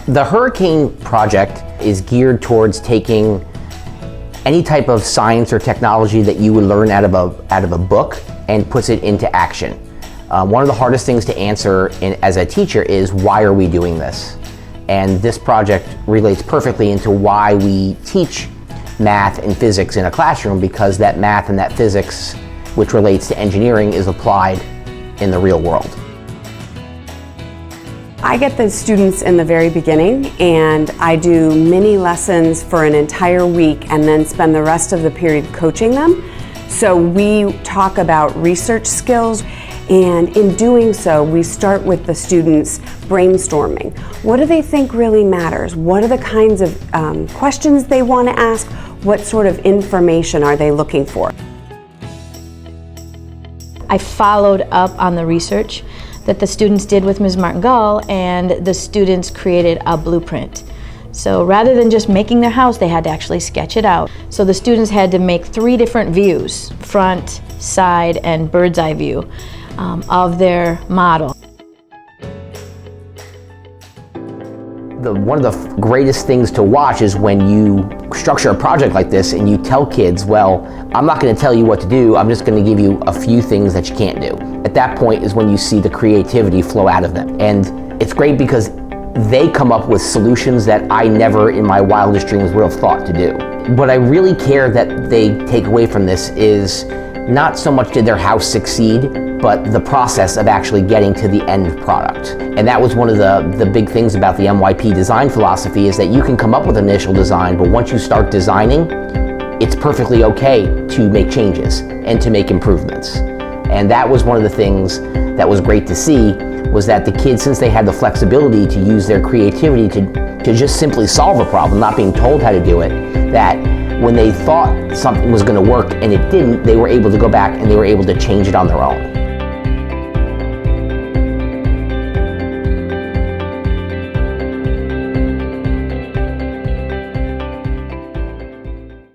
The Hurricane project is geared towards taking any type of science or technology that you would learn out of a book and puts it into action. One of the hardest things to answer as a teacher is, why are we doing this? And this project relates perfectly into why we teach math and physics in a classroom, because that math and that physics, which relates to engineering, is applied in the real world. I get the students in the very beginning, and I do mini lessons for an entire week and then spend the rest of the period coaching them. So we talk about research skills, and in doing so, we start with the students brainstorming. What do they think really matters? What are the kinds of questions they want to ask? What sort of information are they looking for? I followed up on the research that the students did with Ms. Martingale, and the students created a blueprint. So rather than just making their house, they had to actually sketch it out. So the students had to make 3 different views, front, side, and bird's eye view of their model. One of the greatest things to watch is when you structure a project like this and you tell kids, well, I'm not going to tell you what to do, I'm just going to give you a few things that you can't do. At that point is when you see the creativity flow out of them. And it's great because they come up with solutions that I never in my wildest dreams would have thought to do. What I really care that they take away from this is not so much did their house succeed, but the process of actually getting to the end product. And that was one of the big things about the MYP design philosophy, is that you can come up with an initial design, but once you start designing, it's perfectly okay to make changes and to make improvements. And that was one of the things that was great to see, was that the kids, since they had the flexibility to use their creativity to just simply solve a problem, not being told how to do it, that when they thought something was going to work and it didn't, they were able to go back and they were able to change it on their own.